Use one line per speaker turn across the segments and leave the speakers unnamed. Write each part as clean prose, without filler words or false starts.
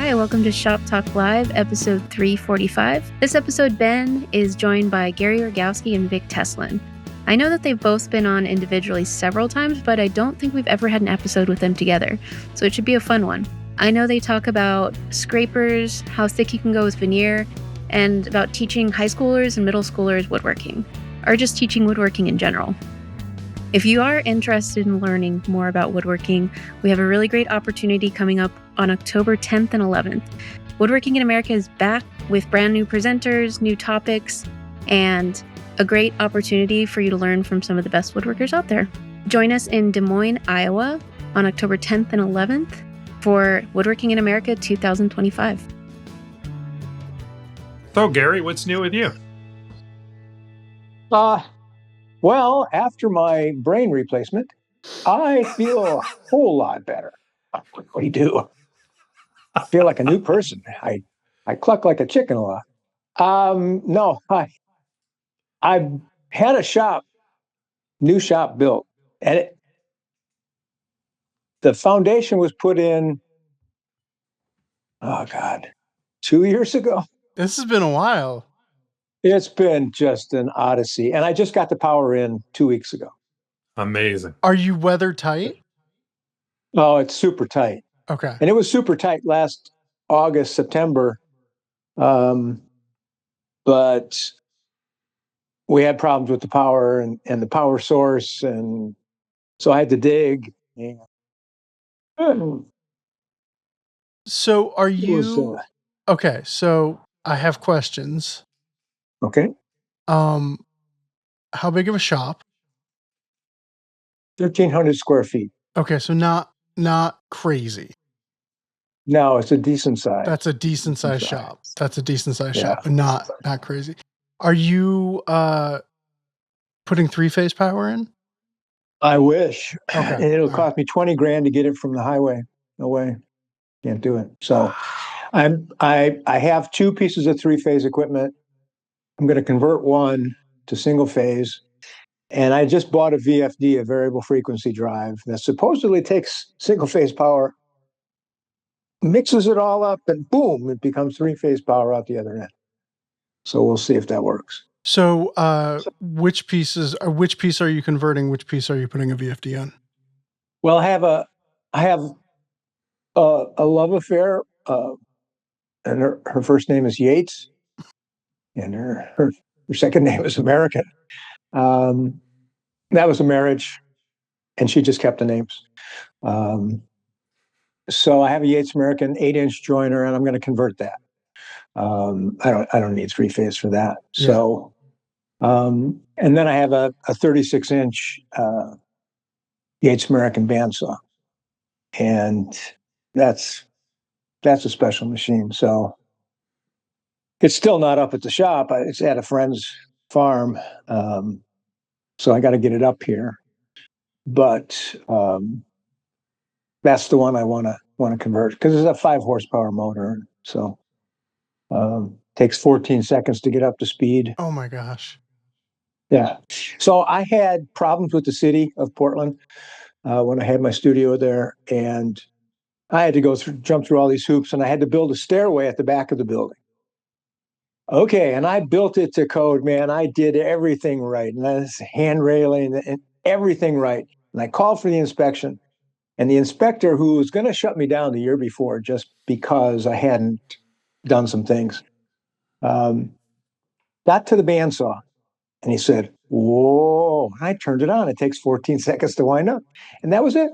Hi, welcome to Shop Talk Live, episode 345. This episode, Ben is joined by Gary Rogowski and Vic Teslin. I know that they've both been on individually several times, but I don't think we've ever had an episode with them together, so it should be a fun one. I know they talk about scrapers, how thick you can go with veneer, and about teaching high schoolers and middle schoolers woodworking, or just teaching woodworking in general. If you are interested in learning more about woodworking, we have a really great opportunity coming up on October 10th and 11th. Woodworking in America is back with brand new presenters, new topics, and a great opportunity for you to learn from some of the best woodworkers out there. Join us in Des Moines, Iowa on October 10th and 11th for Woodworking in America 2025.
So, Gary, what's new with you?
Well, after my brain replacement, I feel a whole lot better. I really do. I feel like a new person. I cluck like a chicken a lot. No, I had a new shop built, and the foundation was put in, 2 years ago.
This has been a while.
It's been just an odyssey, and I just got the power in 2 weeks ago.
Amazing.
Are you weather tight?
Oh, it's super tight.
Okay.
And it was super tight last August, September. But we had problems with the power and the power source. And so I had to dig.
So are you... Okay, so I have questions.
Okay.
How big of a shop?
1,300 square feet.
Okay, so not crazy.
No, it's a decent size.
That's a decent size shop. That's a decent size
Yeah.
shop, but not crazy. Are you putting three-phase power in?
I wish.
Okay.
And it'll cost me $20,000 to get it from the highway. No way. Can't do it. So I have two pieces of three-phase equipment. I'm going to convert one to single phase. And I just bought a VFD, a variable frequency drive, that supposedly takes single phase power, mixes it all up, and boom, it becomes three-phase power out the other end. So we'll see if that works.
So which piece are you converting? Which piece are you putting a VFD on?
Well, I have a love affair, and her first name is Yates, and her second name is American. That was a marriage, and she just kept the names. So I have a Yates American 8-inch joiner, and I'm going to convert that. I don't need three-phase for that.
Yeah.
So, and then I have a 36-inch Yates American bandsaw, and that's a special machine. So it's still not up at the shop. It's at a friend's farm. So I got to get it up here, but that's the one I want to convert because it's a 5 horsepower motor. So takes 14 seconds to get up to speed.
Oh my gosh.
Yeah. So I had problems with the city of Portland when I had my studio there, and I had to jump through all these hoops, and I had to build a stairway at the back of the building. Okay, and I built it to code, man. I did everything right, and that's hand railing and everything right. And I called for the inspection, and the inspector, who was going to shut me down the year before just because I hadn't done some things, got to the bandsaw, and he said, "Whoa!" I turned it on. It takes 14 seconds to wind up, and that was it.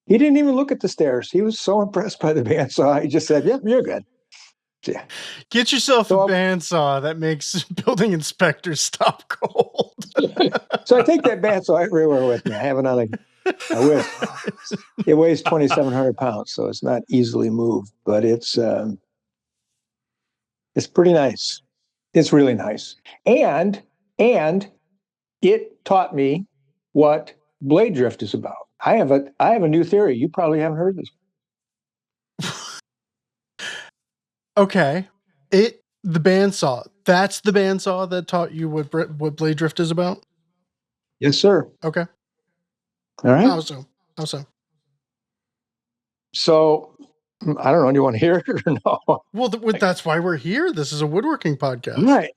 He didn't even look at the stairs. He was so impressed by the bandsaw. He just said, "Yep, you're good." Yeah.
Get yourself a bandsaw that makes building inspectors stop cold.
So I take that bandsaw everywhere with me. I have it on a whip. It weighs 2,700 pounds, so it's not easily moved, but it's pretty nice. It's really nice. And it taught me what blade drift is about. I have a new theory. You probably haven't heard this.
Okay. The bandsaw. That's the bandsaw that taught you what blade drift is about?
Yes, sir.
Okay.
All right.
How so?
So I don't know. Do you want to hear it or no?
Well, that's why we're here. This is a woodworking podcast.
Right.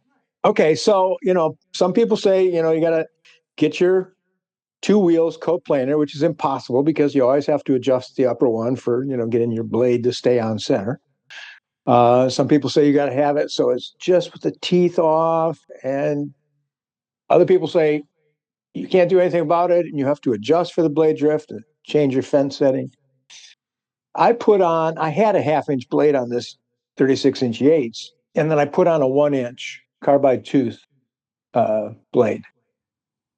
Okay. So, some people say, you got to get your two wheels coplanar, which is impossible because you always have to adjust the upper one for, getting your blade to stay on center. Some people say you got to have it so it's just with the teeth off. And other people say you can't do anything about it and you have to adjust for the blade drift and change your fence setting. I had a 1/2 inch blade on this 36-inch Yates, and then I put on a 1-inch carbide tooth blade.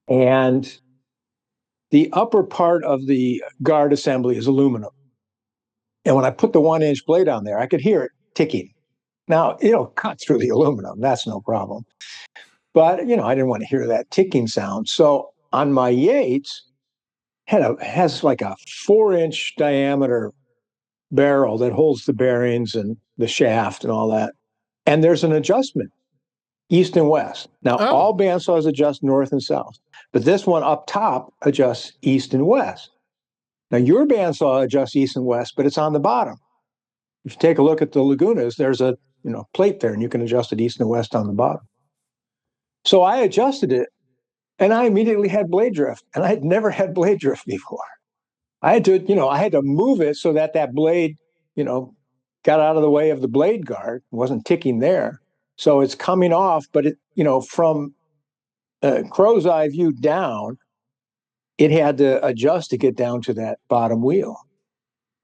And the upper part of the guard assembly is aluminum. And when I put the 1-inch blade on there, I could hear it ticking. Now, it'll cut through the aluminum. That's no problem. But, I didn't want to hear that ticking sound. So on my Yates, has like a 4-inch diameter barrel that holds the bearings and the shaft and all that. And there's an adjustment, east and west. Now, all bandsaws adjust north and south, but this one up top adjusts east and west. Now, your bandsaw adjusts east and west, but it's on the bottom. If you take a look at the Lagunas, there's a plate there, and you can adjust it east and west on the bottom. So I adjusted it, and I immediately had blade drift, and I had never had blade drift before. I had to move it so that blade, got out of the way of the blade guard, wasn't ticking there. So it's coming off, but it, from crow's eye view down, it had to adjust to get down to that bottom wheel.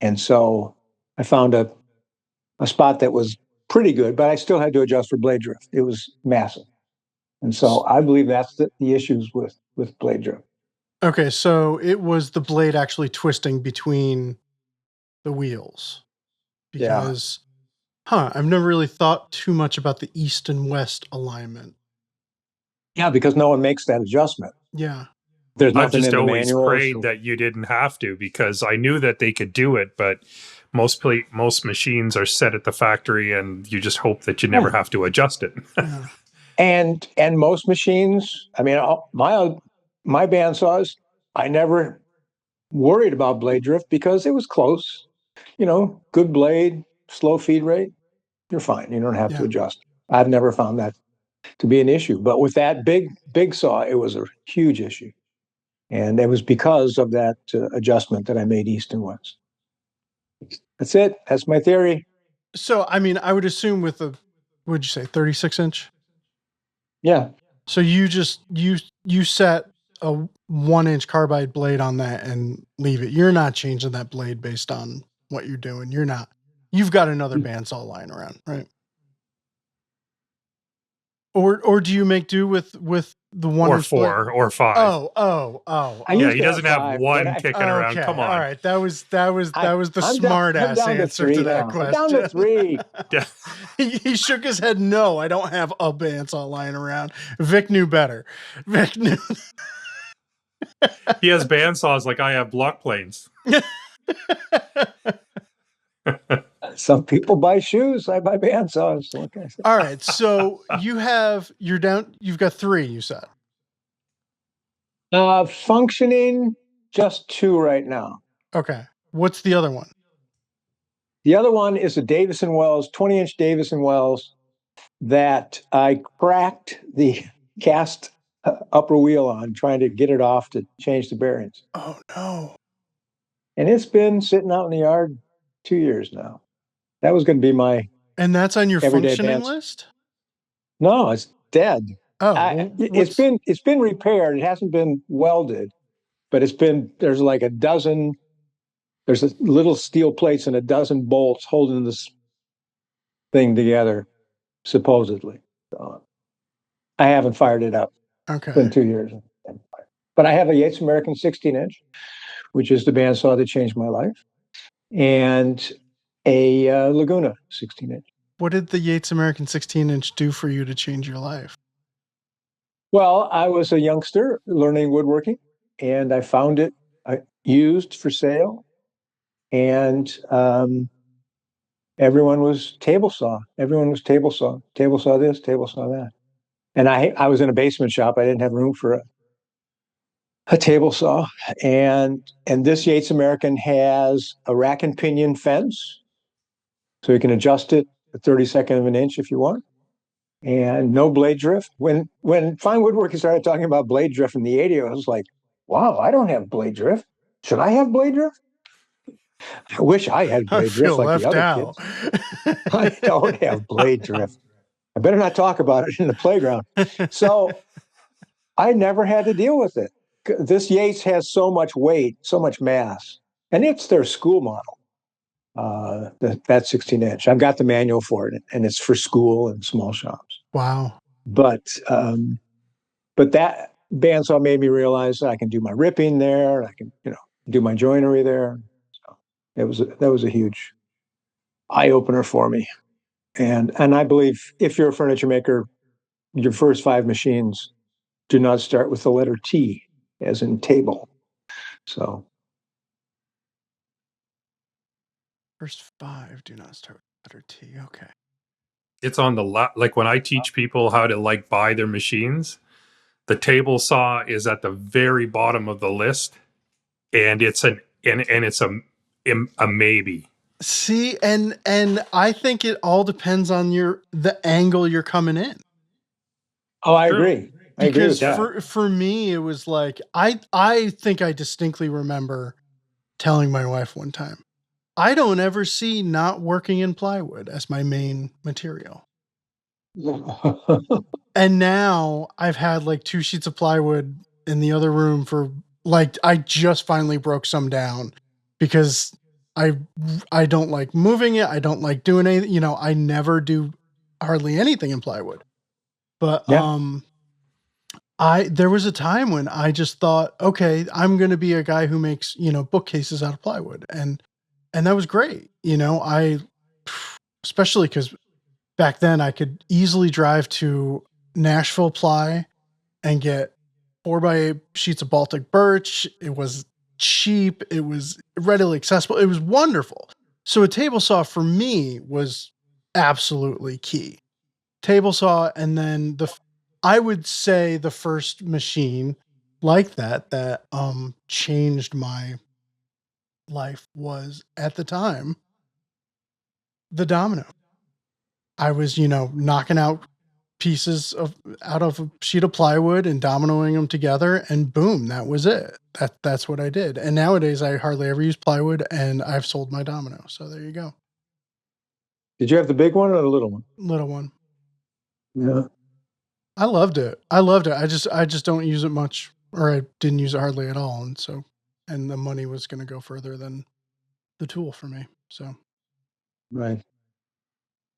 And so I found a spot that was pretty good, but I still had to adjust for blade drift. It was massive. And so I believe that's the issues with blade drift.
Okay, so it was the blade actually twisting between the wheels. Because, I've never really thought too much about the east and west alignment.
Yeah, because no one makes that adjustment.
Yeah.
There's
I've
nothing
just
in the
always
manual.
prayed that you didn't have to, because I knew that they could do it, but most machines are set at the factory, and you just hope that you never have to adjust it.
Yeah.
And most machines, I mean, my bandsaws, I never worried about blade drift because it was close. Good blade, slow feed rate, you're fine. You don't have to adjust. I've never found that to be an issue. But with that big saw, it was a huge issue. And it was because of that adjustment that I made east and west. That's it. That's my theory.
So, I mean, I would assume with what'd you say, 36-inch?
Yeah.
So you set a 1-inch carbide blade on that and leave it. You're not changing that blade based on what you're doing. You've got another bandsaw lying around, right? Or do you make do with the 1
or 4 or 5?
Oh.
Yeah, he doesn't have
5,
one kicking around. Come on.
All right. That was the smart ass answer to that question.
I'm down to 3.
He shook his head. No, I don't have a bandsaw lying around. Vic knew better. Vic knew.
He has bandsaws like I have block planes.
Some people buy shoes. I buy bandsaws. So what can I say?
All right. So you've got 3, you said.
Functioning, just 2 right now.
Okay. What's the other one?
The other one is a Davison Wells, 20-inch Davison Wells that I cracked the cast upper wheel on, trying to get it off to change the bearings.
Oh, no.
And it's been sitting out in the yard 2 years now. That was going to be my
And that's on your functioning
bandsaw
list?
No, it's dead.
Oh,
it's been repaired. It hasn't been welded, but there's like a dozen. There's a little steel plates and a dozen bolts holding this thing together, supposedly. So I haven't fired it up.
Okay.
It's been 2 years. But I have a Yates American 16-inch, which is the bandsaw that changed my life, and a Laguna 16-inch.
What did the Yates American 16-inch do for you to change your life?
Well, I was a youngster learning woodworking, and I found it used for sale, and everyone was table saw. Table saw this, table saw that. And I was in a basement shop. I didn't have room for a table saw, and this Yates American has a rack and pinion fence So you can adjust it a 32nd of an inch if you want. And no blade drift. When fine woodworking started talking about blade drift in the 80s, I was like, wow, I don't have blade drift. Should I have blade drift? I wish I had
I
blade drift
feel
like the
left
other
out.
kids. I don't have blade drift. I better not talk about it in the playground. So I never had to deal with it. This Yates has so much weight, so much mass, and it's their school model. That 16 inch. I've got the manual for it, and it's for school and small shops.
Wow.
But that bandsaw made me realize that I can do my ripping there. I can do my joinery there. So that was a huge eye opener for me. And I believe if you're a furniture maker, your first 5 machines do not start with the letter T, as in table. So
First 5 do not start with letter T. Okay.
It's on the like when I teach people how to like buy their machines, the table saw is at the very bottom of the list, and it's a maybe.
See, and I think it all depends on the angle you're coming in.
Oh, I agree. I agree with that.
Because for me, it was like I think I distinctly remember telling my wife one time, I don't ever see not working in plywood as my main material. And now I've had like 2 sheets of plywood in the other room for like, I just finally broke some down because I don't like moving it. I don't like doing anything, I never do hardly anything in plywood. But
yeah.
There was a time when I just thought, okay, I'm going to be a guy who makes, bookcases out of plywood. And that was great. Especially because back then I could easily drive to Nashville Ply and get 4x8 sheets of Baltic birch. It was cheap. It was readily accessible. It was wonderful. So a table saw for me was absolutely key. Table saw, and then I would say the first machine like that changed my life was, at the time, the domino. I was, knocking out pieces out of a sheet of plywood and dominoing them together, and boom, that was it. That's what I did. And nowadays I hardly ever use plywood, and I've sold my domino. So there you go.
Did you have the big one or the little one?
Little one.
Yeah.
I loved it. I just don't use it much, or I didn't use it hardly at all. And the money was going to go further than the tool for me. So.
Right.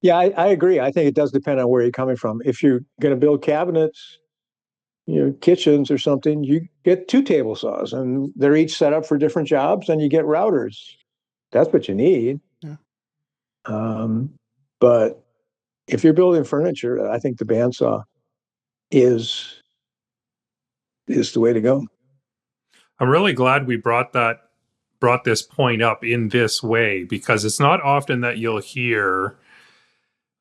Yeah, I agree. I think it does depend on where you're coming from. If you're going to build cabinets, kitchens or something, you get 2 table saws, and they're each set up for different jobs, and you get routers. That's what you need.
Yeah.
But if you're building furniture, I think the bandsaw is the way to go.
I'm really glad we brought this point up in this way, because it's not often that you'll hear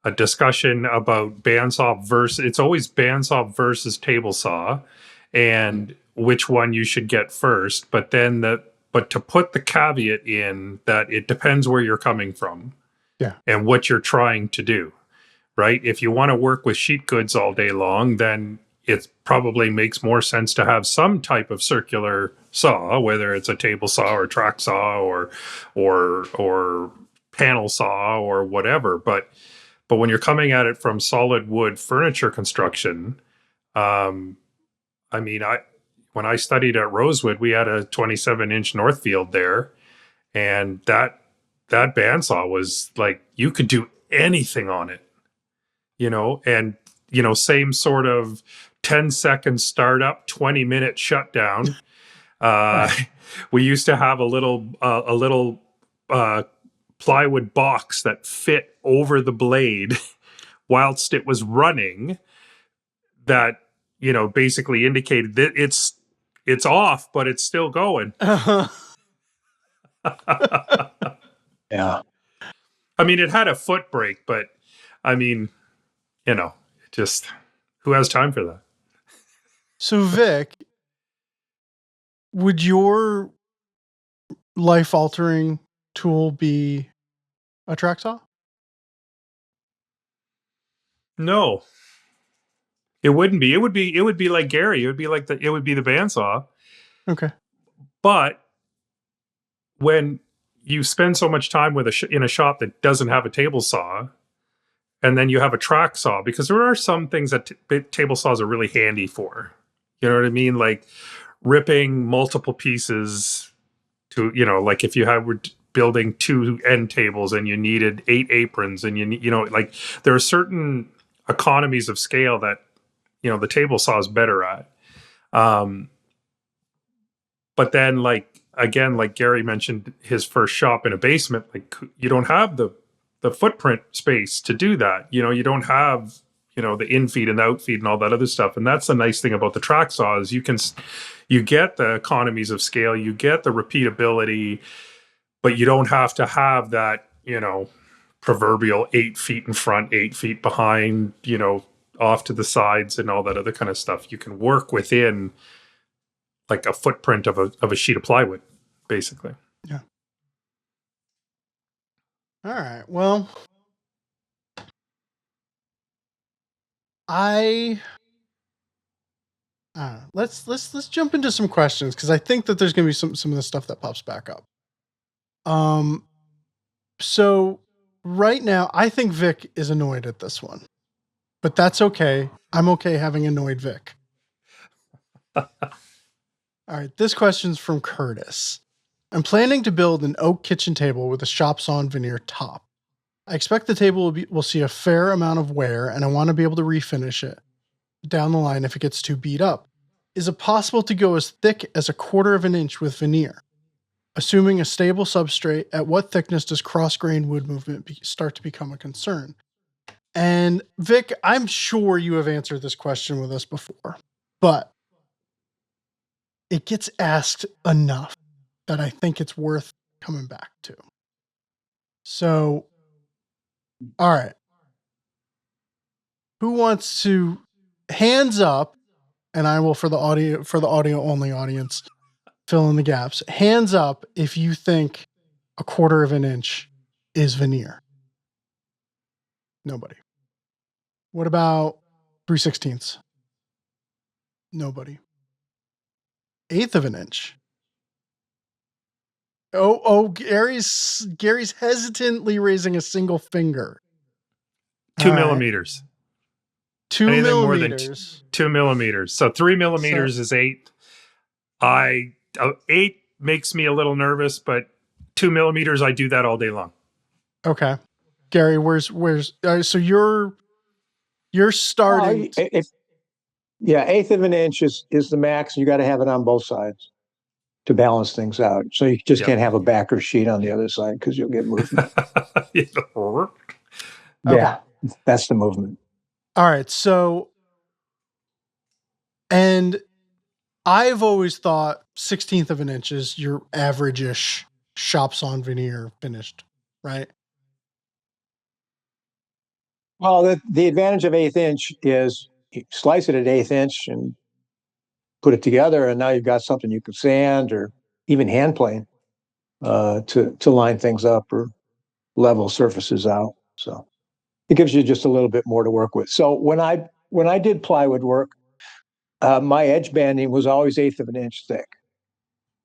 a discussion about bandsaw versus, it's always bandsaw versus table saw and which one you should get first. But to put the caveat in that it depends where you're coming from, and what you're trying to do, right? If you want to work with sheet goods all day long, then it probably makes more sense to have some type of circular saw, whether it's a table saw or track saw or panel saw or whatever. But when you're coming at it from solid wood furniture construction, when I studied at Rosewood, we had a 27-inch Northfield there, and that bandsaw was like, you could do anything on it, and same sort of 10-second startup, 20-minute shutdown. We used to have a little plywood box that fit over the blade whilst it was running, that basically indicated that it's off, but it's still going.
Yeah.
I mean, it had a foot brake, but just who has time for that?
So Vic, would your life-altering tool be a track saw?
No, it wouldn't be. It would be like Gary. It would be the bandsaw.
Okay.
But when you spend so much time with in a shop that doesn't have a table saw, and then you have a track saw, because there are some things that table saws are really handy for. You know what I mean? Like ripping multiple pieces to, like if were building 2 end tables and you needed 8 aprons, and like there are certain economies of scale that, the table saw is better at. But then, like, again, like Gary mentioned, his first shop in a basement, like you don't have the footprint space to do that. You don't have, the infeed and the outfeed and all that other stuff. And that's the nice thing about the track saw is you get the economies of scale, you get the repeatability, but you don't have to have that, proverbial 8 feet in front, 8 feet behind, off to the sides and all that other kind of stuff. You can work within like a footprint of a sheet of plywood, basically.
Yeah. All right. Well, let's jump into some questions, because I think that there's going to be some of the stuff that pops back up. So right now, I think Vic is annoyed at this one, but that's okay. I'm okay having annoyed Vic. All right. This question's from Curtis. I'm planning to build an oak kitchen table with a shop saw and veneer top. I expect the table will see a fair amount of wear, and I want to be able to refinish it down the line if it gets too beat up. Is it possible to go as thick as 1/4 inch with veneer? Assuming a stable substrate, at what thickness does cross-grain wood movement start to become a concern? And Vic, I'm sure you have answered this question with us before, but it gets asked enough that I think it's worth coming back to. So, all right. Who wants to hands up, and I will for the audio only audience fill in the gaps. Hands up if you think 1/4 inch is veneer. Nobody. What about 3/16? Nobody. 1/8 inch. Oh, Gary's hesitantly raising a single finger.
2 millimeters.
2
Anything
millimeters.
More than 2 millimeters. So 3 millimeters is 8. 8 makes me a little nervous, but 2 millimeters, I do that all day long.
Okay. Gary, where's so you're starting.
1/8 of an inch is the max. You got to have it on both sides to balance things out. So you just can't have a backer sheet on the other side because you'll get movement. Yeah, that's the movement.
All right. So, and I've always thought 1/16 of an inch is your average-ish shop saw and veneer finished, right?
Well, the advantage of 1/8 inch is you slice it at 1/8 inch and put it together, and now you've got something you can sand or even hand plane to line things up or level surfaces out. So it gives you just a little bit more to work with. So when I did plywood work, my edge banding was always 1/8 of an inch thick,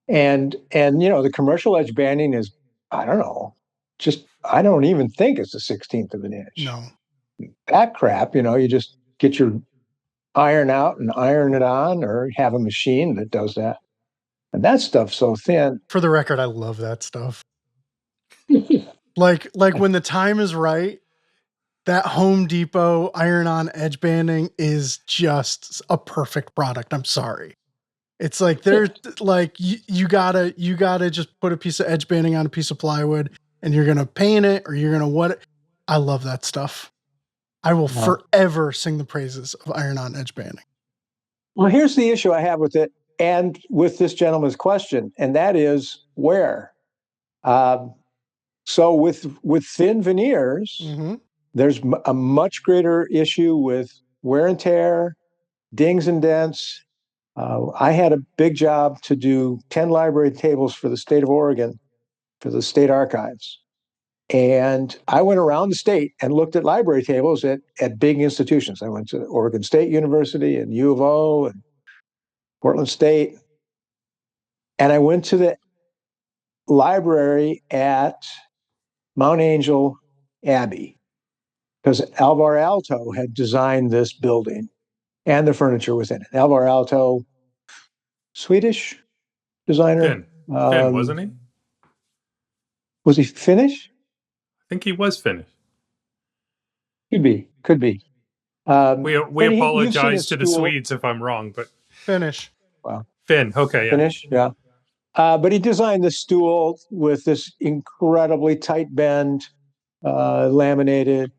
and the commercial edge banding is, I don't know, I don't even think it's a 1/16 of an inch.
No.
That crap, you just get your iron out and iron it on, or have a machine that does that. And that stuff's so thin.
For the record, I love that stuff. like when the time is right, that Home Depot iron-on edge banding is just a perfect product. I'm sorry. It's like they're like you gotta just put a piece of edge banding on a piece of plywood, and you're gonna paint it, or you're gonna what? I love that stuff. I will forever sing the praises of iron-on edge banding.
Well, here's the issue I have with it, and with this gentleman's question, and that is where. So with thin veneers, there's a much greater issue with wear and tear, dings and dents. I had a big job to do 10 library tables for the state of Oregon, for the state archives. And I went around the state and looked at library tables at big institutions. I went to Oregon State University and U of O and Portland State. And I went to the library at Mount Angel Abbey because Alvar Aalto had designed this building and the furniture was in it. Alvar Aalto, Swedish designer.
Finn, wasn't he?
Was he Finnish?
I think he was Finnish.
Could be.
We apologize to the Swedes if I'm wrong, but
Finish.
Wow.
Finn, okay, yeah.
Finnish, yeah. But he designed this stool with this incredibly tight bend, laminated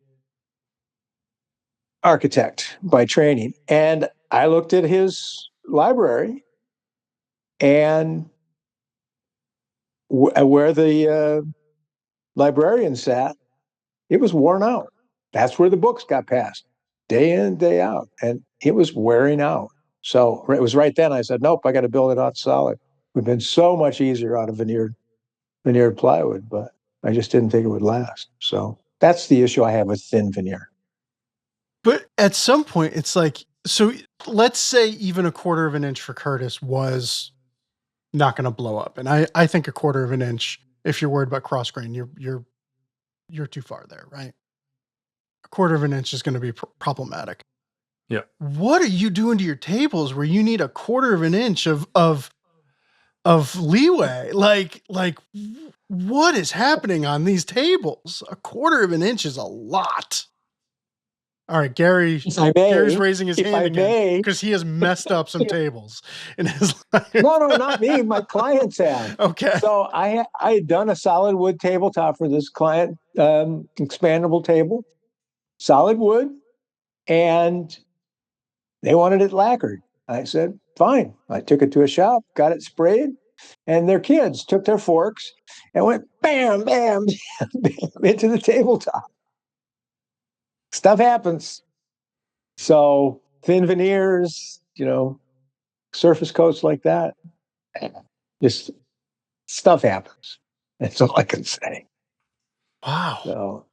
architect by training. And I looked at his library and where the librarian sat, it was worn out. That's where the books got passed, day in, day out. And it was wearing out. So it was right then I said, nope, I got to build it out solid. It would have been so much easier out of veneered plywood, but I just didn't think it would last. So that's the issue I have with thin veneer.
But at some point, it's like, so let's say even a 1/4 of an inch for Curtis was not going to blow up. And I think a 1/4 of an inch, if you're worried about cross grain, you're too far there, right? A 1/4 of an inch is going to be problematic.
Yeah.
What are you doing to your tables where you need a 1/4 of an inch of leeway? Like what is happening on these tables? A 1/4 of an inch is a lot. All right, Gary. Gary's raising his hand again because he has messed up some tables in his life.
No, not me. My clients have.
Okay.
So I had done a solid wood tabletop for this client, expandable table, solid wood, and they wanted it lacquered. I said, fine. I took it to a shop, got it sprayed, and their kids took their forks and went bam, bam, bam, bam into the tabletop. Stuff happens. So thin veneers, surface coats like that, just stuff happens. That's all I can say.
Wow.
So,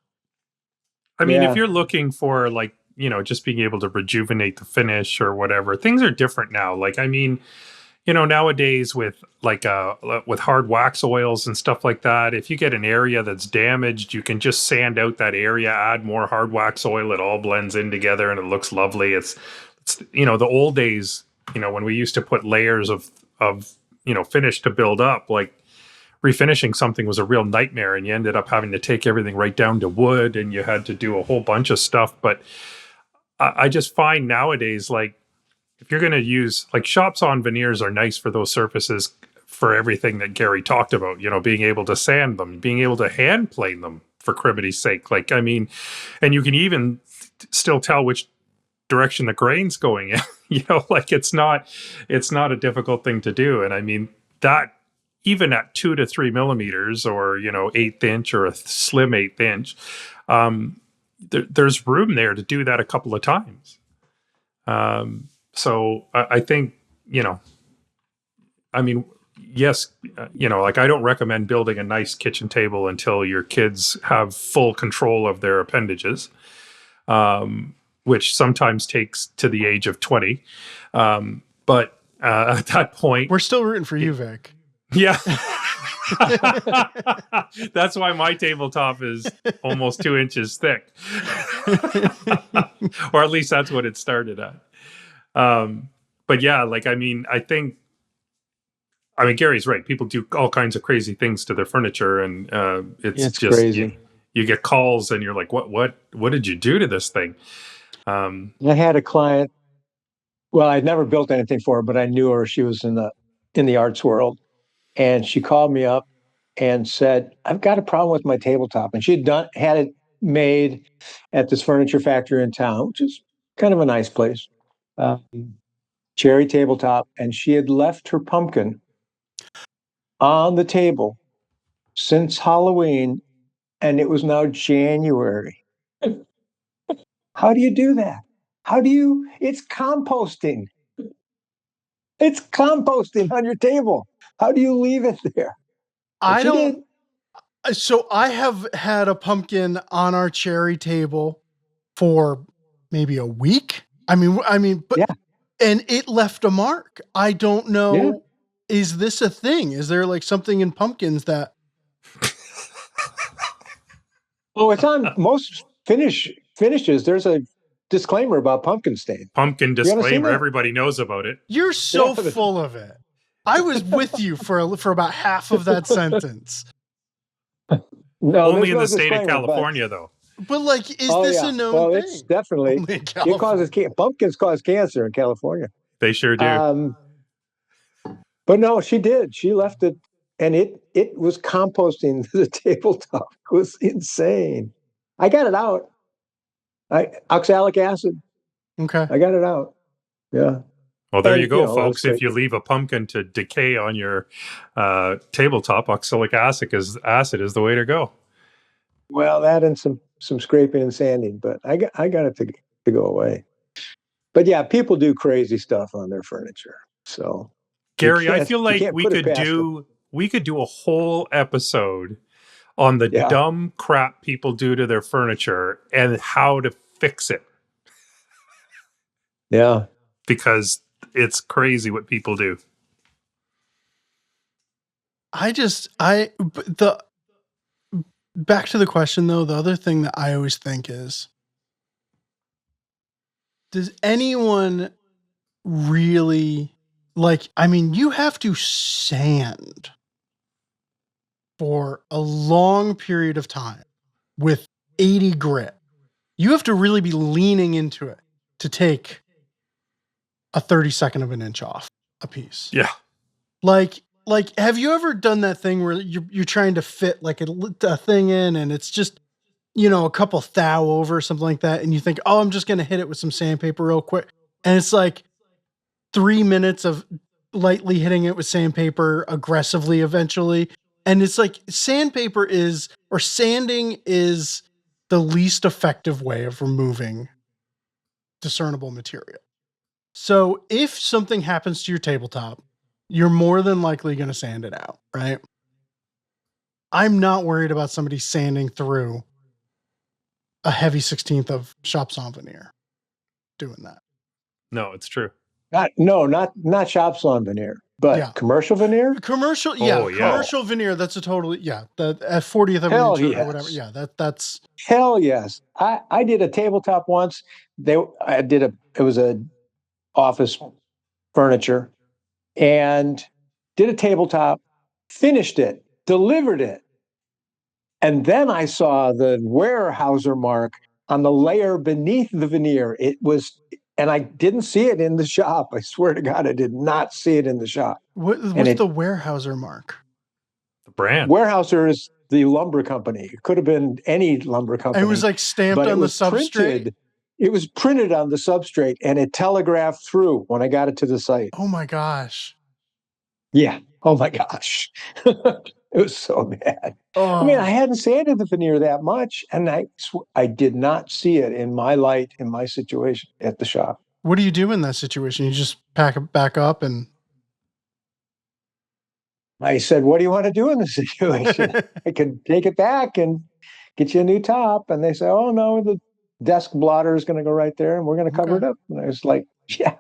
I mean, if you're looking for just being able to rejuvenate the finish or whatever, things are different now. Like, I mean, nowadays with with hard wax oils and stuff like that, if you get an area that's damaged, you can just sand out that area, add more hard wax oil. It all blends in together and it looks lovely. It's the old days, when we used to put layers of finish to build up, like refinishing something was a real nightmare, and you ended up having to take everything right down to wood, and you had to do a whole bunch of stuff. But I just find nowadays, like, if you're going to use, like, shops on veneers are nice for those surfaces for everything that Gary talked about, being able to sand them, being able to hand plane them, for crimity's sake. Like, I mean, and you can even still tell which direction the grain's going in, like it's not a difficult thing to do. And I mean, that even at 2 to 3 millimeters or, 1/8 inch or a slim 1/8 inch, there's room there to do that a couple of times. So I think, I mean, yes, like, I don't recommend building a nice kitchen table until your kids have full control of their appendages, which sometimes takes to the age of 20. But at that point,
we're still rooting for you, Vic.
Yeah. That's why my tabletop is almost 2 inches thick. Or at least that's what it started at. But yeah, like, I mean, Gary's right. People do all kinds of crazy things to their furniture, and it's just crazy. You get calls and you're like, what did you do to this thing?
I had a client, well, I'd never built anything for her, but I knew her. She was in the arts world. And she called me up and said, I've got a problem with my tabletop. And she had it made at this furniture factory in town, which is kind of a nice place. Cherry tabletop. And she had left her pumpkin on the table since Halloween, and it was now January. How do you do that? It's composting. It's composting on your table. How do you leave it there?
I don't So I have had a pumpkin on our cherry table for maybe a week. I mean, but
Yeah.
and it left a mark. I don't know.
Yeah.
Is this a thing? Is there like something in pumpkins that?
Oh, it's on most finishes. There's a disclaimer about pumpkin stain.
Pumpkin
You haven't seen
disclaimer.
that?
Everybody knows about it.
You're so
Yeah.
full of it. I was with you for about half of that sentence.
No,
Only
there's
in
no
the state of
disclaimer,
California, though.
But like, is
Oh
this
yeah.
a known
Well,
thing?
it's definitely
Only in
it
California.
causes pumpkins cause cancer in California.
They sure do.
But no, she did. She left it, and it was composting the tabletop. It was insane. I got it out. Oxalic acid.
Okay.
I got it out. Yeah.
Well, there
And,
you go,
you know,
folks.
let's
If you leave a pumpkin to decay on your tabletop, oxalic acid is the way to go.
Well, that and some scraping and sanding, but I got it to go away. But yeah, people do crazy stuff on their furniture. So
Gary, I feel like we could do a whole episode on the dumb crap people do to their furniture and how to fix it.
Yeah.
Because it's crazy what people do.
Back to the question though, the other thing that I always think is, does anyone really you have to sand for a long period of time with 80 grit. You have to really be leaning into it to take a 32nd of an inch off a piece.
Yeah.
Like, have you ever done that thing where you're trying to fit like a thing in and it's just, a couple thou over or something like that. And you think, oh, I'm just going to hit it with some sandpaper real quick. And it's like 3 minutes of lightly hitting it with sandpaper aggressively eventually. And it's like sanding is the least effective way of removing discernible material. So if something happens to your tabletop, you're more than likely going to sand it out, right? I'm not worried about somebody sanding through a heavy 16th of shop saw veneer doing that.
No, it's true.
Not shop saw veneer, but commercial veneer.
Commercial veneer. That's a totally the at 40th of an inch or whatever. Yeah, that's
hell yes. I did a tabletop once. It was a office furniture, and did a tabletop, finished it, delivered it. And then I saw the Weyerhaeuser mark on the layer beneath the veneer. And I didn't see it in the shop. I swear to God, I did not see it in the shop.
What's the Weyerhaeuser mark?
The brand.
Weyerhaeuser is the lumber company. It could have been any lumber company.
And it was like stamped on the substrate.
It was printed on the substrate, and it telegraphed through when I got it to the site.
Oh my gosh.
Yeah. Oh my gosh. It was so bad. Oh. I mean, I hadn't sanded the veneer that much, and I did not see it in my situation at the shop.
What do you do in that situation? You just pack it back up and...
I said, what do you want to do in this situation? I could take it back and get you a new top. And they say, oh, no, the desk blotter is going to go right there, and we're going to cover it up. And I was like, yeah.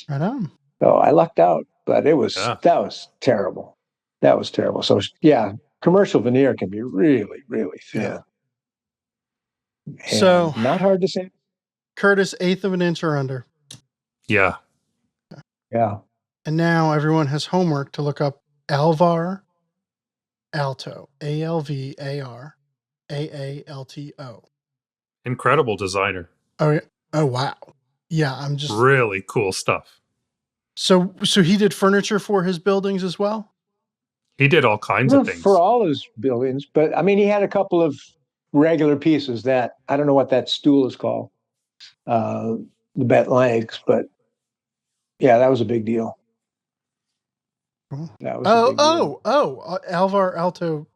Right on.
So I lucked out, but that was terrible. That was terrible. So, yeah, commercial veneer can be really, really thin. Yeah.
So
not hard to sand.
Curtis, 1/8 of an inch or under.
Yeah.
Yeah.
And now everyone has homework to look up Alvar Aalto. Alvar Aalto.
Incredible designer.
Oh, yeah. Oh, wow. Yeah, I'm just...
Really cool stuff.
So he did furniture for his buildings as well?
He did all kinds of things.
For all his buildings, but I mean, he had a couple of regular pieces that, I don't know what that stool is called, the bent legs, but yeah, that was a big deal. That was
Alvar Aalto.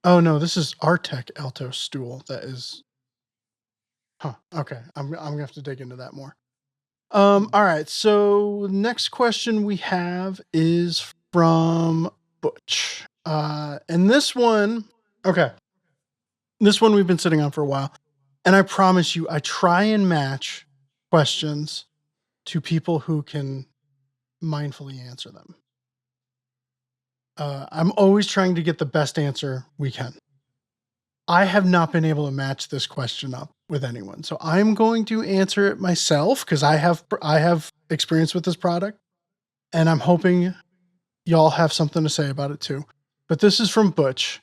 Oh no, this is Artec Aalto stool. That is, okay. I'm gonna have to dig into that more. All right. So next question we have is from Butch. And this one, okay. This one we've been sitting on for a while. And I promise you, I try and match questions to people who can mindfully answer them. I'm always trying to get the best answer we can. I have not been able to match this question up with anyone. So I'm going to answer it myself because I have experience with this product. And I'm hoping y'all have something to say about it too. But this is from Butch.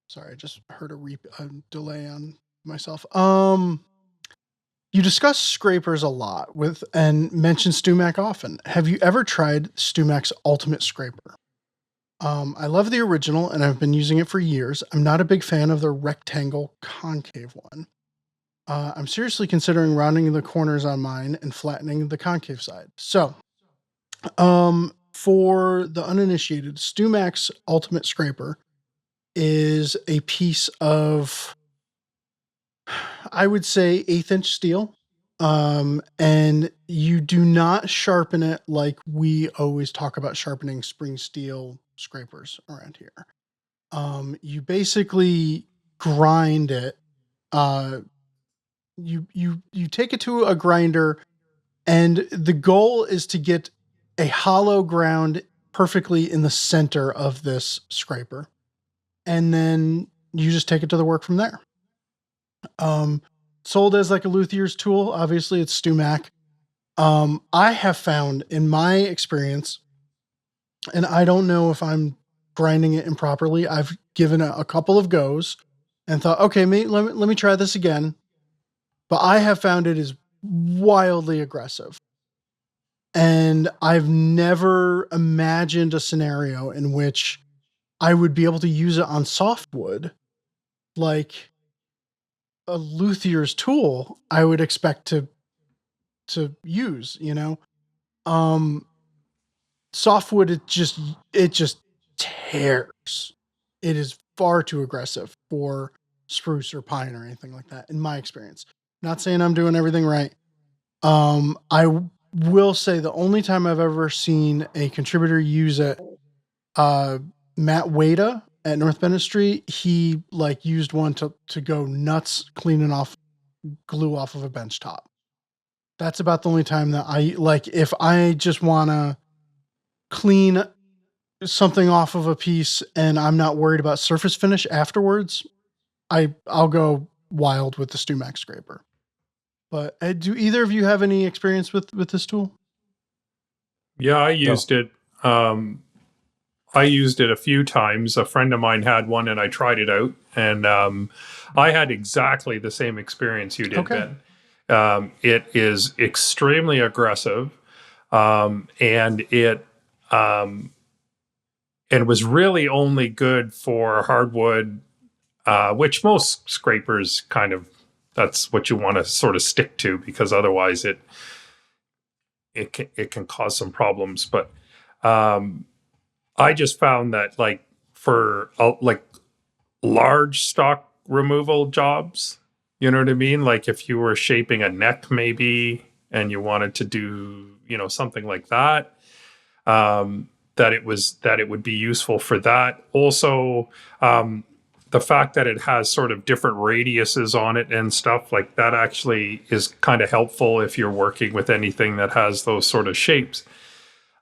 Sorry, I just heard a delay on myself. You discuss scrapers a lot and mention StewMac often. Have you ever tried StewMac's Ultimate Scraper? I love the original and I've been using it for years. I'm not a big fan of the rectangle concave one. I'm seriously considering rounding the corners on mine and flattening the concave side. So, for the uninitiated, StewMac's Ultimate Scraper is a piece of, I would say, 1/8-inch steel. And you do not sharpen it like we always talk about sharpening spring steel scrapers around here. You basically grind it. You take it to a grinder, and the goal is to get a hollow ground perfectly in the center of this scraper. And then you just take it to the work from there. Sold as like a luthier's tool. Obviously, it's StewMac. I have found in my experience, and I don't know if I'm grinding it improperly. I've given it a couple of goes and thought, okay, let me try this again. But I have found it is wildly aggressive. And I've never imagined a scenario in which I would be able to use it on softwood like a luthier's tool I would expect to use, softwood, it just tears. It is far too aggressive for spruce or pine or anything like that, in my experience. Not saying I'm doing everything right. I will say the only time I've ever seen a contributor use it, Matt Wada at North Bennett Street, he used one to go nuts cleaning off glue off of a bench top. That's about the only time that if I just want to clean something off of a piece and I'm not worried about surface finish afterwards, I'll go wild with the StewMac scraper. But do either of you have any experience with this tool?
Yeah, I used it. I used it a few times. A friend of mine had one and I tried it out, and I had exactly the same experience you did,
Okay.
Ben. It is extremely aggressive, and it was really only good for hardwood, which most scrapers that's what you want to sort of stick to, because otherwise it can cause some problems. But I just found that for large stock removal jobs, you know what I mean? Like if you were shaping a neck maybe and you wanted to do, something like that, that it would be useful for that. Also, the fact that it has sort of different radiuses on it and stuff like that actually is kind of helpful if you're working with anything that has those sort of shapes.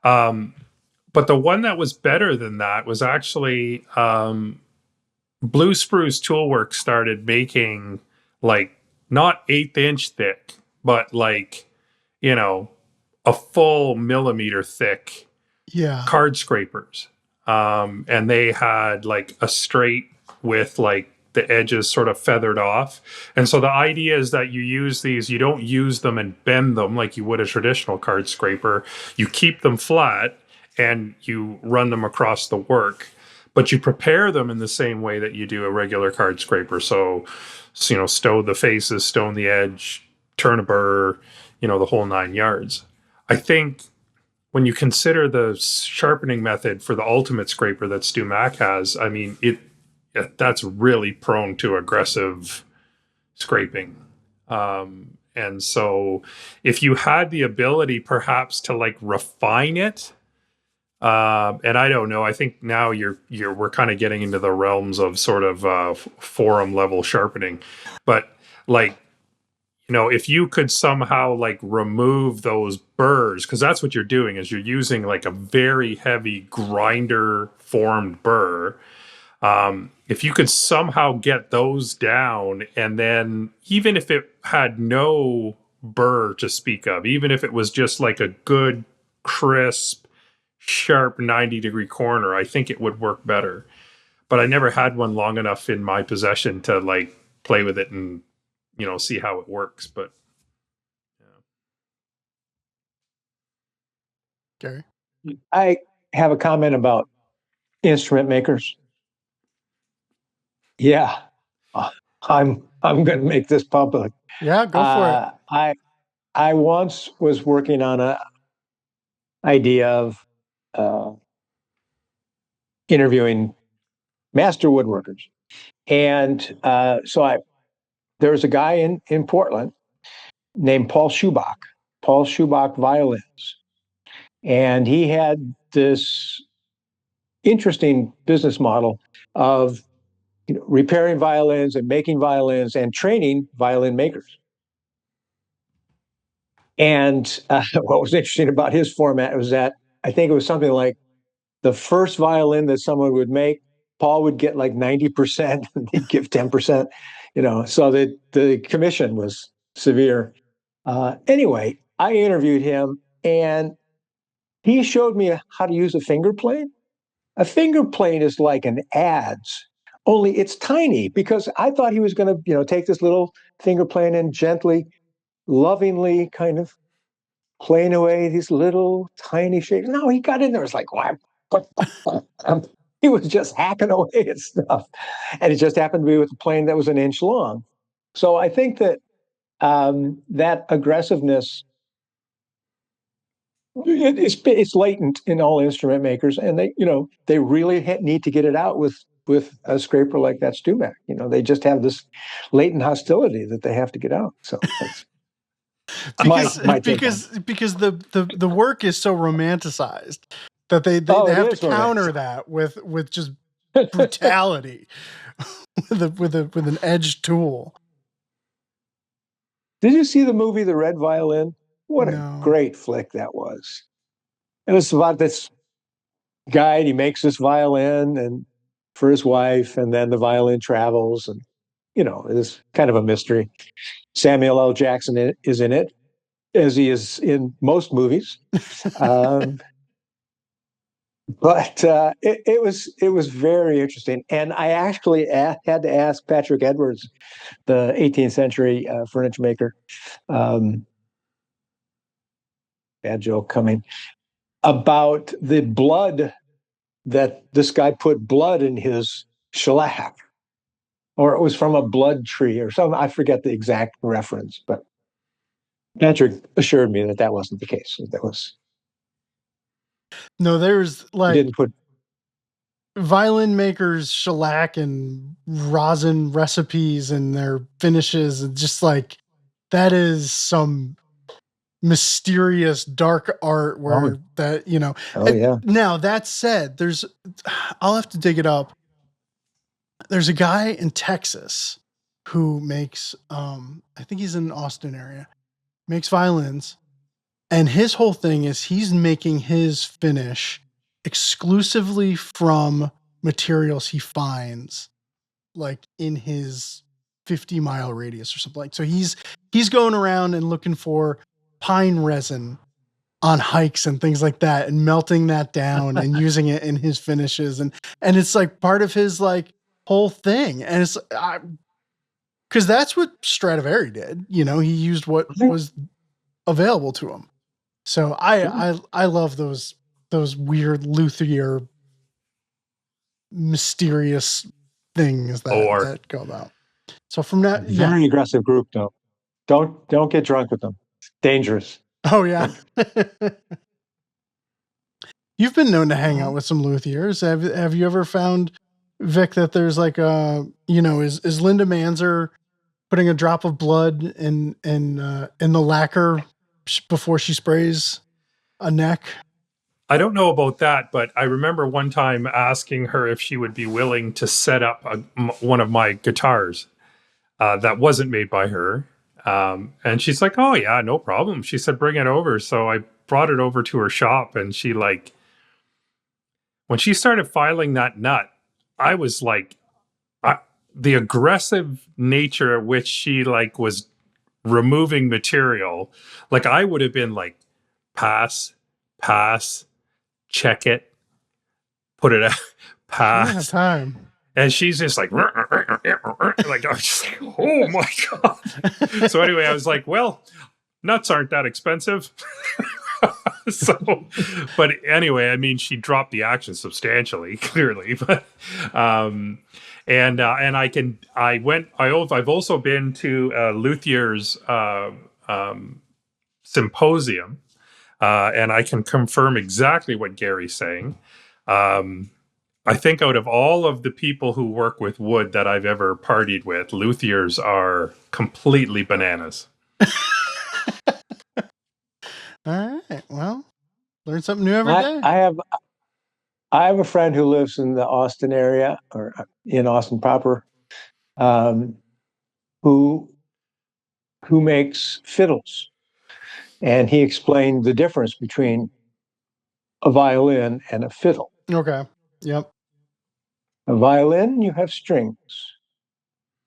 But the one that was better than that was actually Blue Spruce Toolworks started making not 1/8-inch thick, but a full millimeter thick card scrapers. And they had a straight with the edges sort of feathered off. And so the idea is that you use these, you don't use them and bend them like you would a traditional card scraper. You keep them flat and you run them across the work, but you prepare them in the same way that you do a regular card scraper. So stow the faces, stone the edge, turn a burr, the whole 9 yards. I think when you consider the sharpening method for the ultimate scraper that StewMac has, I mean, that's really prone to aggressive scraping. And so if you had the ability perhaps to refine it, And I don't know. I think now we're kind of getting into the realms of sort of forum level sharpening, but like, if you could somehow like remove those burrs, because that's what you're doing is you're using like a very heavy grinder formed burr. If you could somehow get those down, and then even if it had no burr to speak of, even if it was just like a good, crisp, sharp 90-degree corner, I think it would work better. But I never had one long enough in my possession to like play with it and see how it works. But
Gary?
I have a comment about instrument makers. Yeah, I'm going to make this public.
Yeah, go for it.
I once was working on a idea of interviewing master woodworkers, and so there was a guy in Portland named Paul Schubach Violins, and he had this interesting business model of repairing violins and making violins and training violin makers. And what was interesting about his format was that I think it was something like the first violin that someone would make, Paul would get like 90%, and he'd give 10%, so that the commission was severe. Anyway, I interviewed him, and he showed me how to use a finger plane. A finger plane is like an adze, only it's tiny, because I thought he was going to, take this little finger plane and gently, lovingly kind of playing away these little tiny shapes. No, he got in there. It's like, wow. He was just hacking away at stuff. And it just happened to be with a plane that was an inch long. So I think that that aggressiveness, it's latent in all instrument makers, and they really need to get it out with a scraper like that Stumac. They just have this latent hostility that they have to get out. So that's
because the work is so romanticized that they have to counter that with just brutality with an edged tool.
Did you see the movie The Red Violin? What a great flick that was. It was about this guy, and he makes this violin and for his wife, and then the violin travels, and it's kind of a mystery. Samuel L. Jackson is in it, as he is in most movies. But it was very interesting, and I actually had to ask Patrick Edwards, the 18th century furniture maker. Bad joke coming. About the blood, that this guy put blood in his shellac, or it was from a blood tree or something. I forget the exact reference, but Patrick assured me that wasn't the case. That was
there's like
didn't put
violin makers shellac and rosin recipes and their finishes, and just like that is some mysterious dark art where
yeah.
Now that said, I'll have to dig it up. There's a guy in Texas who makes I think he's in the Austin area, makes violins, and his whole thing is he's making his finish exclusively from materials he finds like in his 50-mile radius or something like. So he's going around and looking for pine resin on hikes and things like that, and melting that down and using it in his finishes, and it's like part of his like whole thing. And it's because that's what Stradivari did. He used what was available to him. So I love those weird luthier mysterious things that go about. So from that,
very aggressive group though. Don't get drunk with them. It's dangerous.
Oh yeah. You've been known to hang out with some luthiers. Have you ever found, Vic, that there's like is Linda Manzer putting a drop of blood in the lacquer before she sprays a neck?
I don't know about that, but I remember one time asking her if she would be willing to set up one of my guitars that wasn't made by her. And she's like, "Oh yeah, no problem." She said, "Bring it over." So I brought it over to her shop, and she like, when she started filing that nut, I was like, the aggressive nature at which she like was removing material, like I would have been like, pass, pass, check it, put it out,
Yeah,
pass.
time.
And she's just like, like, I was just like, oh my God. So anyway, I was like, well, nuts aren't that expensive. So, but anyway, I mean, she dropped the action substantially, clearly, but, and I've also been to Luthier's, symposium, and I can confirm exactly what Gary's saying. I think out of all of the people who work with wood that I've ever partied with, luthiers are completely bananas.
All right. Well, learn something new every day.
I have a friend who lives in the Austin area, or in Austin proper, um, who makes fiddles, and he explained the difference between a violin and a fiddle.
Okay. Yep.
A violin, you have strings.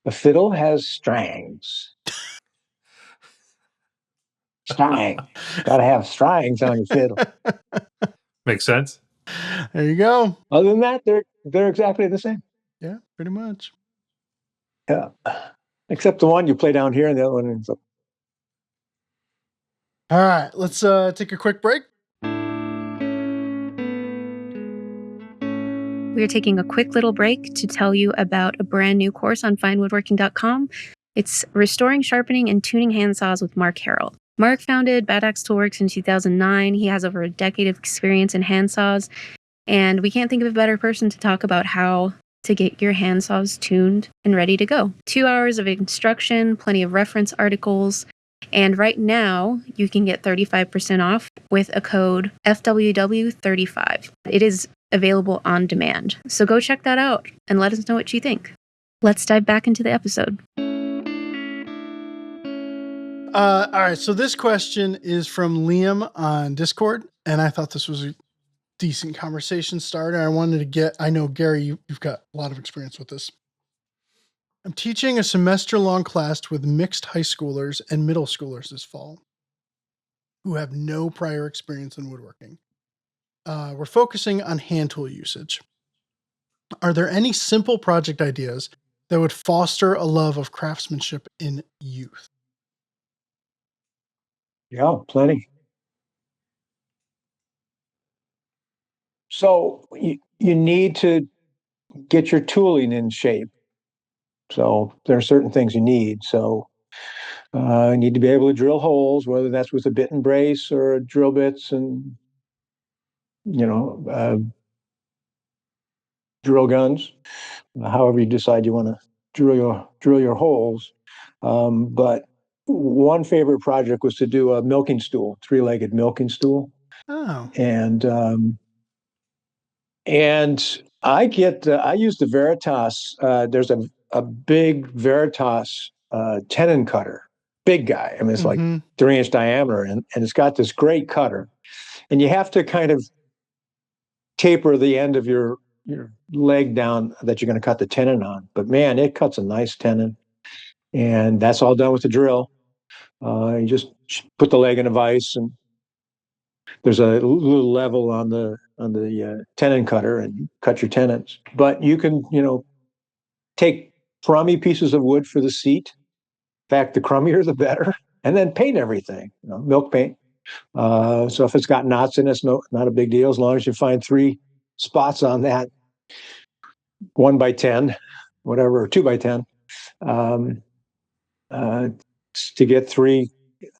A fiddle has strings. Strings. Got to have strings on your fiddle.
Makes sense?
There you go.
Other than that, they're exactly the same.
Yeah, pretty much.
Yeah. Except the one you play down here and the other one is up.
All right. Let's take a quick break.
We are taking a quick little break to tell you about a brand new course on finewoodworking.com. It's Restoring, Sharpening, and Tuning Handsaws with Mark Harrell. Mark founded Bad Axe Toolworks in 2009. He has over a decade of experience in handsaws, and we can't think of a better person to talk about how to get your handsaws tuned and ready to go. 2 hours of instruction, plenty of reference articles, and right now you can get 35% off with a code FWW35. It is available on demand. So go check that out and let us know what you think. Let's dive back into the episode.
All right. So this question is from Liam on Discord, and I thought this was a decent conversation starter. I know, Gary, you've got a lot of experience with this. I'm teaching a semester-long class with mixed high schoolers and middle schoolers this fall who have no prior experience in woodworking. We're focusing on hand tool usage. Are there any simple project ideas that would foster a love of craftsmanship in youth?
Yeah, plenty. So you need to get your tooling in shape. So there are certain things you need. So you need to be able to drill holes, whether that's with a bit and brace or drill bits and, drill guns, however you decide you want to drill your holes. But one favorite project was to do a milking stool, 3-legged milking stool.
Oh.
And I use the Veritas. There's a big Veritas tenon cutter, big guy. I mean, it's like 3-inch diameter, and it's got this great cutter. And you have to kind of taper the end of your leg down that you're going to cut the tenon on. But man, it cuts a nice tenon, and that's all done with the drill. You just put the leg in a vise, and there's a little level on the tenon cutter, and you cut your tenons. But you can, take crummy pieces of wood for the seat. In fact, the crummier the better, and then paint everything. Milk paint. So if it's got knots in it, it's not a big deal as long as you find 3 spots on that 1x10, whatever, or 2x10, to get 3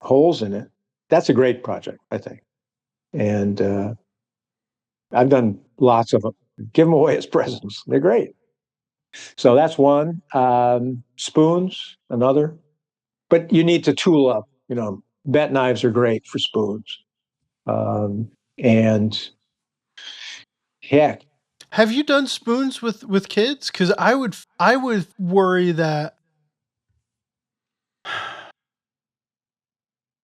holes in it. That's a great project, I think. And I've done lots of them. Give them away as presents. They're great. So that's one. Spoons, another. But you need to tool up. Bent knives are great for spoons. And heck.
Have you done spoons with kids? Because I would worry that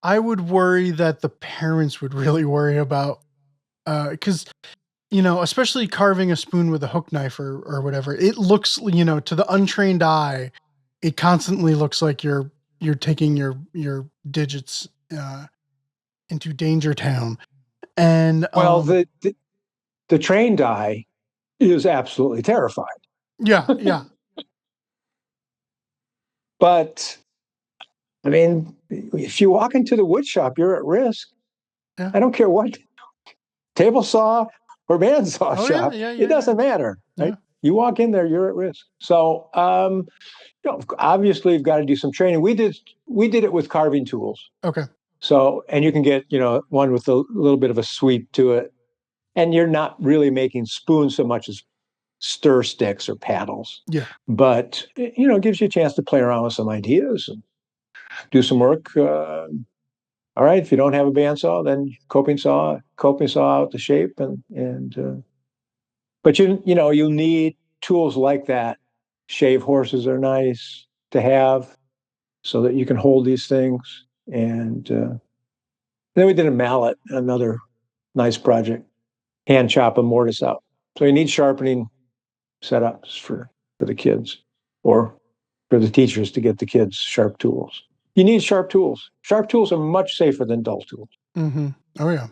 the parents would really worry about, because especially carving a spoon with a hook knife or whatever, it looks, to the untrained eye, it constantly looks like you're taking your digits into danger town. And
Well, the trained eye is absolutely terrified.
yeah.
But I mean, if you walk into the wood shop, you're at risk.
Yeah.
I don't care what table saw or bandsaw shop.
Yeah,
it doesn't matter. Right?
Yeah.
You walk in there, you're at risk. So, obviously, you've got to do some training. We did it with carving tools.
Okay.
So, and you can get one with a little bit of a sweep to it, and you're not really making spoons so much as stir sticks or paddles.
Yeah.
But it gives you a chance to play around with some ideas and do some work. All right, if you don't have a bandsaw, then coping saw out the shape, but you'll need tools like that. Shave horses are nice to have so that you can hold these things. And then we did a mallet, another nice project, hand chop a mortise out. So you need sharpening setups for the kids or for the teachers to get the kids sharp tools. You need sharp tools. Sharp tools are much safer than dull tools.
Mm-hmm. Oh yeah.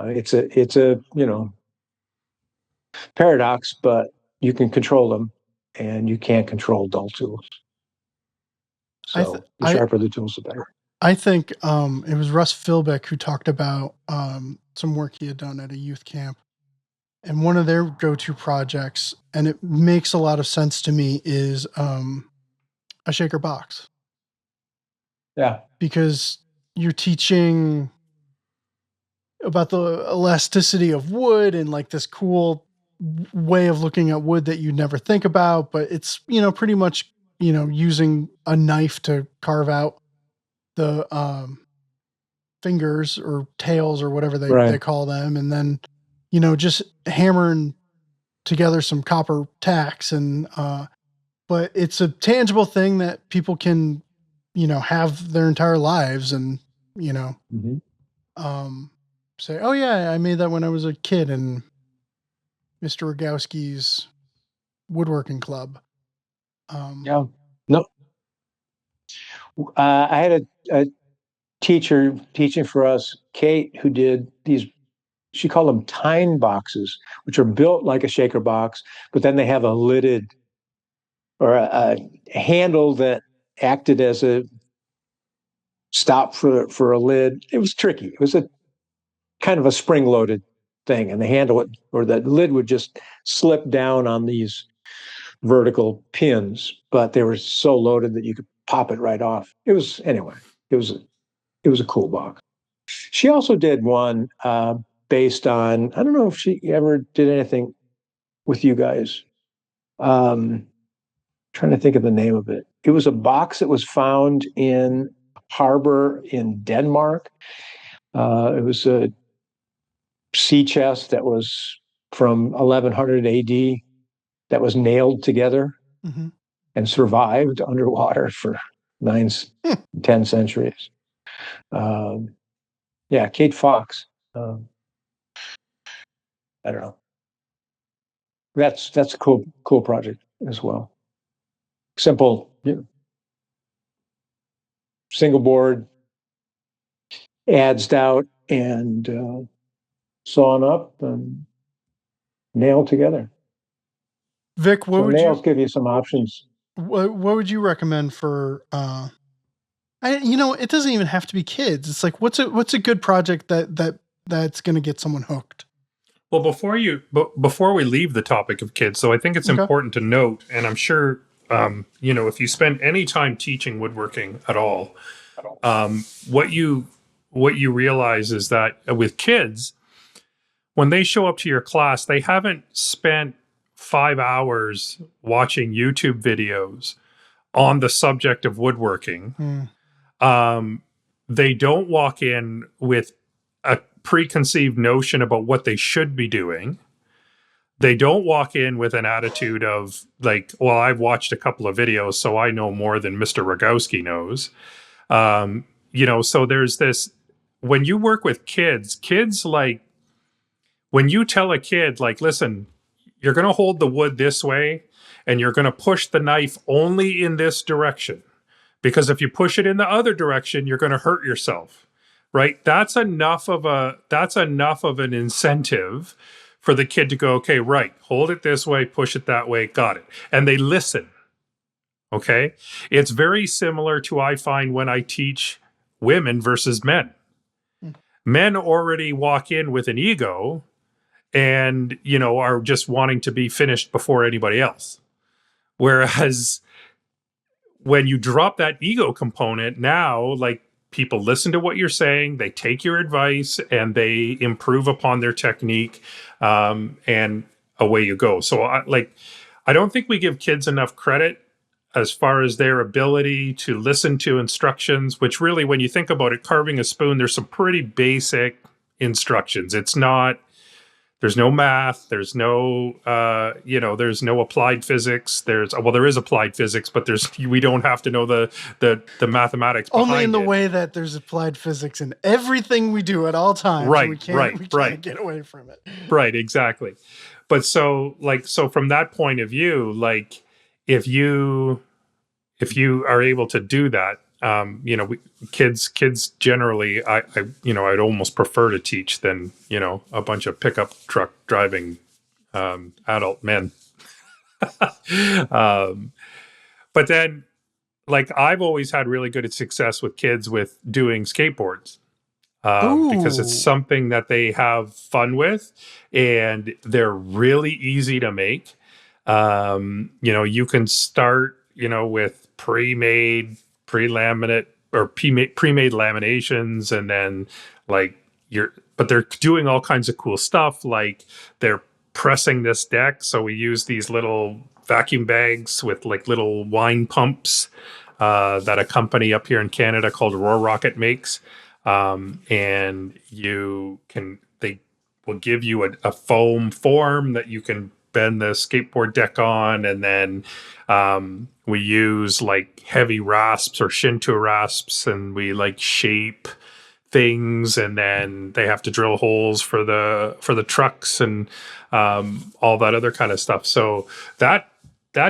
It's a paradox, but you can control them, and you can't control dull tools. So the sharper the tools, the better.
I think it was Russ Philbeck who talked about some work he had done at a youth camp, and one of their go-to projects, and it makes a lot of sense to me, is a shaker box.
Yeah,
because you're teaching about the elasticity of wood and like this cool way of looking at wood that you'd never think about, but it's, pretty much, using a knife to carve out the fingers or tails or whatever they call them. And then, just hammering together some copper tacks and, but it's a tangible thing that people can, have their entire lives and, say, oh yeah, I made that when I was a kid in Mr. Rogowski's woodworking club.
Yeah. No. I had a teacher teaching for us, Kate, who did these, she called them tine boxes, which are built like a shaker box, but then they have a lidded or a handle that acted as a stop for a lid. It was tricky. It was a kind of a spring-loaded thing, and the handle or the lid would just slip down on these vertical pins, but they were so loaded that you could pop it right off. It was a cool box. She also did one based on, I don't know if she ever did anything with you guys. Trying to think of the name of it. It was a box that was found in harbor in Denmark. It was a sea chest that was from 1100 AD that was nailed together and survived underwater for 10 centuries. Kate Fox. I don't know. That's a cool project as well. Simple, single board, adzed out and sawn up and nailed together.
Vic,
nails give you some options.
What would you recommend for? It doesn't even have to be kids. It's like what's a good project that's going to get someone hooked.
Well, before we leave the topic of kids, so I think it's important to note, and I'm sure if you spend any time teaching woodworking at all, what you realize is that with kids, when they show up to your class, they haven't spent 5 hours watching YouTube videos on the subject of woodworking. They don't walk in with a preconceived notion about what they should be doing. They don't walk in with an attitude of like, well, I've watched a couple of videos, so I know more than Mr. Rogowski knows. So there's this, when you work with kids like, when you tell a kid, like, listen, you're going to hold the wood this way and you're going to push the knife only in this direction, because if you push it in the other direction, you're going to hurt yourself, right? That's enough of an incentive for the kid to go, okay, right, hold it this way, push it that way, got it. And they listen, okay? It's very similar to, I find, when I teach women versus men. Men already walk in with an ego and, are just wanting to be finished before anybody else. Whereas when you drop that ego component, now, like, people listen to what you're saying, they take your advice, and they improve upon their technique, and away you go. So, I don't think we give kids enough credit as far as their ability to listen to instructions, which really, when you think about it, carving a spoon, there's some pretty basic instructions. There's no math, there's no, there's no applied physics. There is applied physics, but we don't have to know the mathematics behind it.
Only in the way that there's applied physics in everything we do at all times.
Right,
we can't get away from it.
Right, exactly. But so from that point of view, like, if you are able to do that, kids generally, I'd almost prefer to teach than, a bunch of pickup truck driving adult men. But then, like, I've always had really good success with kids with doing skateboards, because it's something that they have fun with, and they're really easy to make. You can start, with pre-made laminations, and then but they're doing all kinds of cool stuff. Like, they're pressing this deck. So we use these little vacuum bags with like little wine pumps, that a company up here in Canada called Rogowski makes. And they will give you a foam form that you can bend the skateboard deck on. And then, we use like heavy rasps or Shinto rasps, and we like shape things, and then they have to drill holes for the trucks and all that other kind of stuff. So that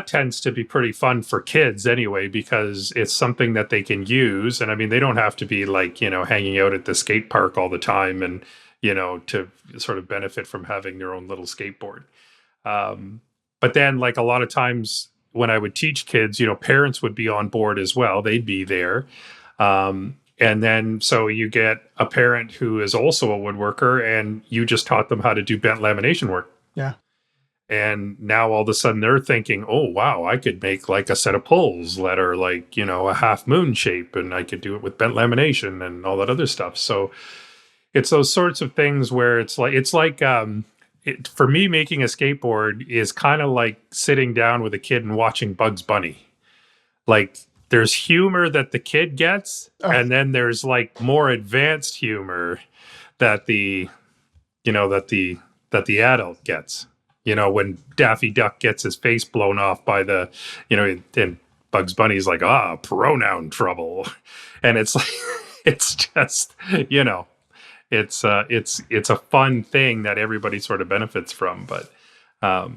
tends to be pretty fun for kids anyway, because it's something that they can use. And I mean, they don't have to be like, hanging out at the skate park all the time and, to sort of benefit from having their own little skateboard. But then, like, a lot of times when I would teach kids, parents would be on board as well. They'd be there. And then, so you get a parent who is also a woodworker, and you just taught them how to do bent lamination work.
Yeah.
And now all of a sudden they're thinking, oh, wow, I could make like a set of pulls that are like, a half moon shape, and I could do it with bent lamination and all that other stuff. So it's those sorts of things where for me, making a skateboard is kind of like sitting down with a kid and watching Bugs Bunny. Like, there's humor that the kid gets, and then there's like more advanced humor that the adult gets. When Daffy Duck gets his face blown off by and Bugs Bunny's like, pronoun trouble. And it's like, it's just, it's a fun thing that everybody sort of benefits from. But so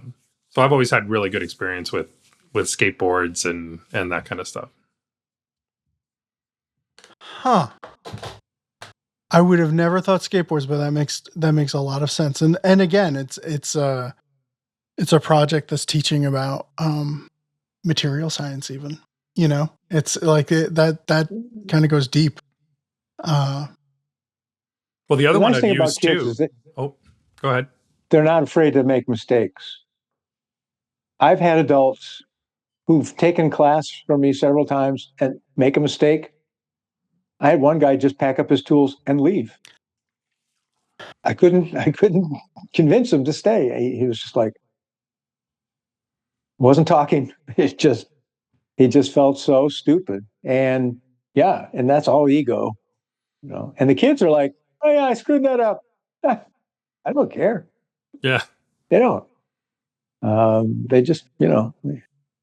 I've always had really good experience with skateboards and that kind of stuff.
Huh. I would have never thought skateboards, but that makes a lot of sense. And again, it's a project that's teaching about material science, even. It's like that kind of goes deep.
Well, the other one I've used too. Go ahead.
They're not afraid to make mistakes. I've had adults who've taken class from me several times and make a mistake. I had one guy just pack up his tools and leave. I couldn't convince him to stay. He was just like, wasn't talking. He just felt so stupid. And yeah, and that's all ego, And the kids are like, oh yeah, I screwed that up. I don't care.
Yeah.
They don't. They just,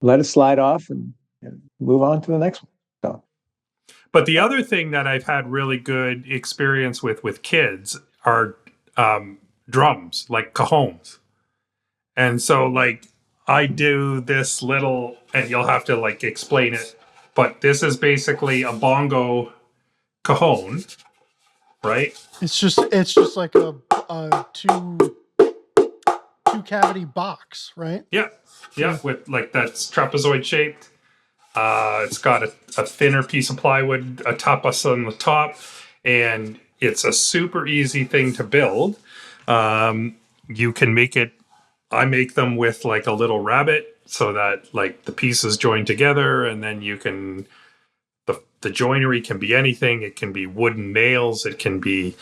let it slide off and move on to the next one. So,
But the other thing that I've had really good experience with kids are drums, like cajones. And so, like, I do this little, and you'll have to like explain it, but this is basically a bongo cajon, right?
It's just like a two cavity box, right?
Yeah, with like that's trapezoid shaped. It's got a thinner piece of plywood, a tapas on the top, and it's a super easy thing to build. You can make it. I make them with like a little rabbet so that like the pieces join together, and then you can. The joinery can be anything. It can be wooden nails. It can be,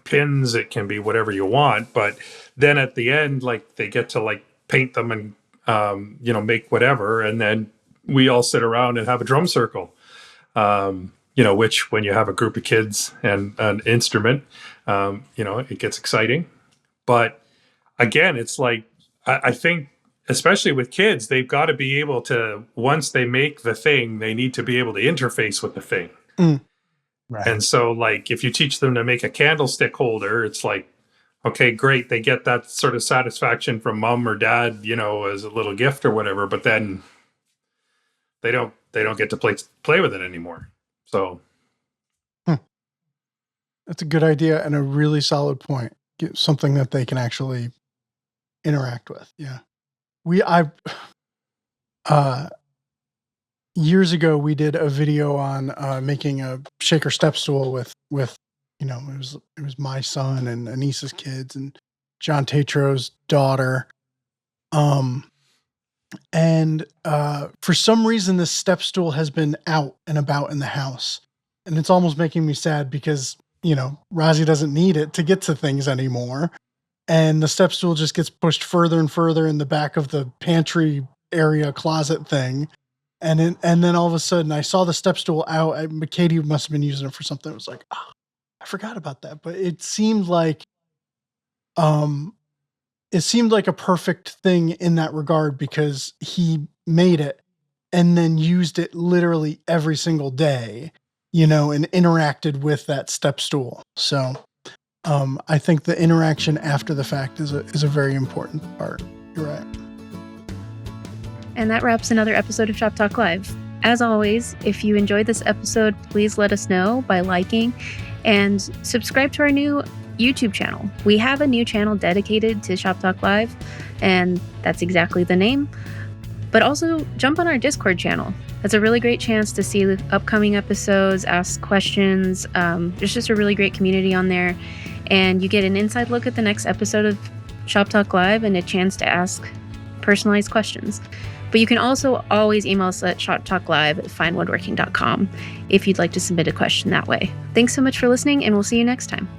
pins. It can be whatever you want. But then at the end, like they get to like paint them and make whatever, and then we all sit around and have a drum circle. Which when you have a group of kids and an instrument, it gets exciting. But again, it's like I think, especially with kids, they've got to be able to, once they make the thing, they need to be able to interface with the thing.
Right.
And so, like, if you teach them to make a candlestick holder, it's like, okay, great. They get that sort of satisfaction from mom or dad, as a little gift or whatever, but then they don't get to play with it anymore. So
that's a good idea and a really solid point. Get something that they can actually interact with. Yeah. Years ago we did a video on making a shaker step stool with it was my son and Anissa's kids and John Tatro's daughter. And for some reason this step stool has been out and about in the house. And it's almost making me sad because, Rozzy doesn't need it to get to things anymore. And the step stool just gets pushed further and further in the back of the pantry area closet thing. And then all of a sudden I saw the step stool out. Katie must have been using it for something. I was like, oh, I forgot about that. But it seemed like a perfect thing in that regard because he made it and then used it literally every single day, and interacted with that step stool. So I think the interaction after the fact is a very important part. You're right.
And that wraps another episode of Shop Talk Live. As always, if you enjoyed this episode, please let us know by liking and subscribe to our new YouTube channel. We have a new channel dedicated to Shop Talk Live, and that's exactly the name. But also jump on our Discord channel. That's a really great chance to see the upcoming episodes, ask questions. There's just a really great community on there. And you get an inside look at the next episode of Shop Talk Live and a chance to ask personalized questions. But you can also always email us at shoptalklive@finewoodworking.com if you'd like to submit a question that way. Thanks so much for listening, and we'll see you next time.